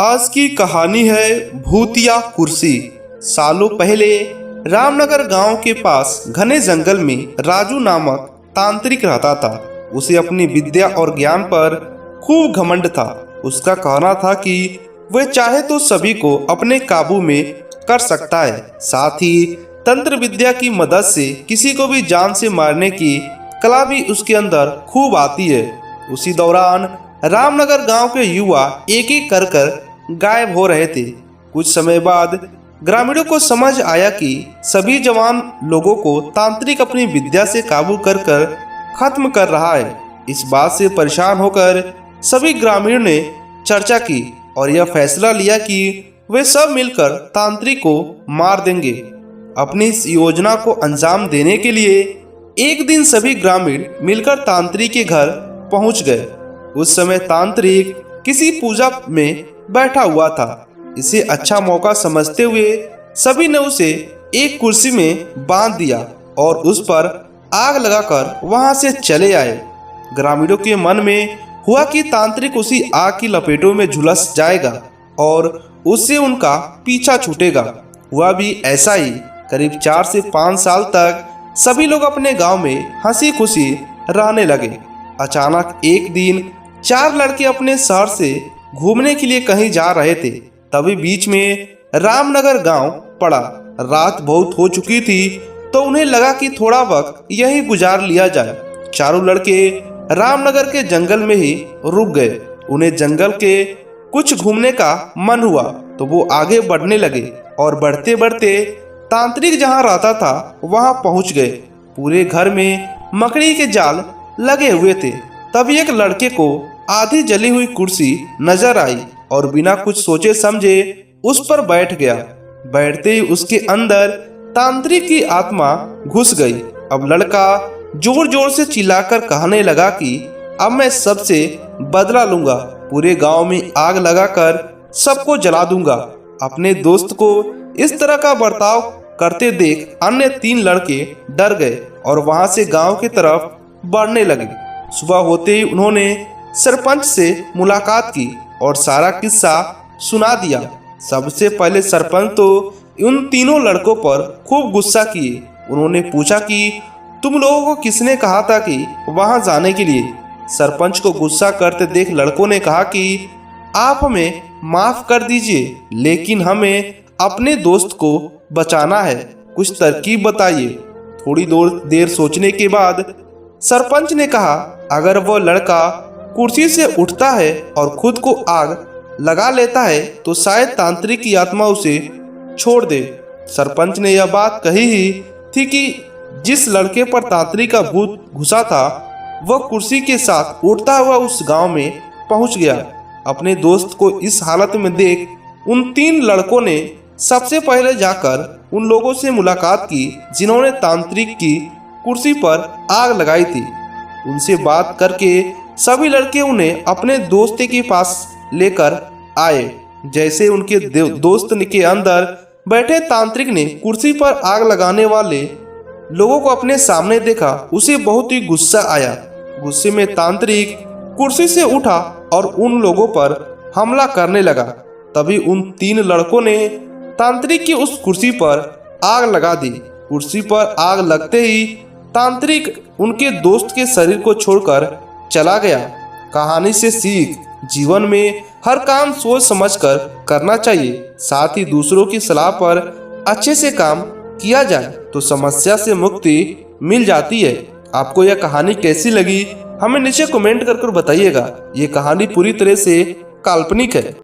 आज की कहानी है भूतिया कुर्सी। सालों पहले रामनगर गांव के पास घने जंगल में राजू नामक तांत्रिक रहता था। उसे अपनी विद्या और ज्ञान पर खूब घमंड था। उसका कहना था कि वह चाहे तो सभी को अपने काबू में कर सकता है। साथ ही तंत्र विद्या की मदद से किसी को भी जान से मारने की कला भी उसके अंदर खूब आती है। उसी दौरान रामनगर गांव के युवा एक एक कर गायब हो रहे थे। कुछ समय बाद ग्रामीणों को समझ आया कि सभी जवान लोगों को तांत्रिक अपनी विद्या से काबू कर खत्म कर रहा है। इस बात से परेशान होकर सभी ग्रामीणों ने चर्चा की और यह फैसला लिया कि वे सब मिलकर तांत्रिक को मार देंगे। अपनी इस योजना को अंजाम देने के लिए एक दिन सभी ग्रामीण मिलकर तांत्रिक के घर पहुंच गए। उस समय तांत्रिक किसी पूजा में बैठा हुआ था। इसे अच्छा मौका समझते हुए सभी ने उसे एक कुर्सी में बांध दिया और उस पर आग लगाकर वहां से चले आए। ग्रामीणों के मन में हुआ कि तांत्रिक उसी आग की लपेटों में झुलस जाएगा और उससे उनका पीछा छूटेगा। हुआ भी ऐसा ही। करीब 4 से 5 साल तक सभी लोग अपने गांव में हंसी खुशी रहने लगे। अचानक एक दिन 4 लड़के अपने शहर से घूमने के लिए कहीं जा रहे थे। तभी बीच में रामनगर गांव पड़ा। रात बहुत हो चुकी थी तो उन्हें लगा कि थोड़ा वक्त यहीं गुजार लिया जाए। चारों लड़के रामनगर के जंगल में ही रुक गए। उन्हें जंगल के कुछ घूमने का मन हुआ तो वो आगे बढ़ने लगे और बढ़ते बढ़ते तांत्रिक जहां रहता था वहां पहुंच गए। पूरे घर में मकड़ी के जाल लगे हुए थे। तभी एक लड़के को आधी जली हुई कुर्सी नजर आई और बिना कुछ सोचे समझे उस पर बैठ गया। बैठते ही उसके अंदर तांत्रिक की आत्मा घुस गई। अब लड़का जोर जोर से चिल्लाकर कहने लगा कि अब मैं सबसे बदला लूंगा, पूरे गांव में आग लगाकर सबको जला दूंगा। अपने दोस्त को इस तरह का बर्ताव करते देख अन्य 3 लड़के डर गए और वहां से गांव की तरफ बढ़ने लगे। सुबह होते ही उन्होंने सरपंच से मुलाकात की और सारा किस्सा सुना दिया। सबसे पहले सरपंच तो उन तीनों लड़कों पर खूब गुस्सा किए। उन्होंने पूछा कि तुम लोगों को किसने कहा था कि वहां जाने के लिए? सरपंच को गुस्सा करते देख लड़कों ने कहा कि आप हमें माफ कर दीजिए, लेकिन हमें अपने दोस्त को बचाना है, कुछ तरकीब बताइए। थोड़ी देर सोचने के बाद सरपंच ने कहा, अगर वो लड़का कुर्सी से उठता है और खुद को आग लगा लेता है तो शायद तांत्रिक की आत्मा उसे छोड़ दे। सरपंच ने यह बात कही ही थी कि जिस लड़के पर तांत्रिक का भूत घुसा था वह कुर्सी के साथ उठता हुआ उस गांव में पहुंच गया। अपने दोस्त को इस हालत में देख उन 3 लड़कों ने सबसे पहले जाकर उन लोगों से मुलाकात की जिन्होंने तांत्रिक की कुर्सी पर आग लगाई थी। उनसे बात करके सभी लड़के उन्हें अपने दोस्त के पास लेकर आए। जैसे उनके दोस्त के अंदर बैठे तांत्रिक ने कुर्सी पर आग लगाने वाले लोगों को अपने सामने देखा, उसे बहुत ही गुस्सा आया। गुस्से में तांत्रिक कुर्सी से उठा और उन लोगों पर हमला करने लगा। तभी उन 3 लड़कों ने तांत्रिक की उस कुर्सी पर आग लगा दी। कुर्सी पर आग लगते ही तांत्रिक उनके दोस्त के शरीर को छोड़कर चला गया। कहानी से सीख, जीवन में हर काम सोच समझकर करना चाहिए। साथ ही दूसरों की सलाह पर अच्छे से काम किया जाए तो समस्या से मुक्ति मिल जाती है। आपको यह कहानी कैसी लगी हमें नीचे कमेंट कर बताइएगा। ये कहानी पूरी तरह से काल्पनिक है।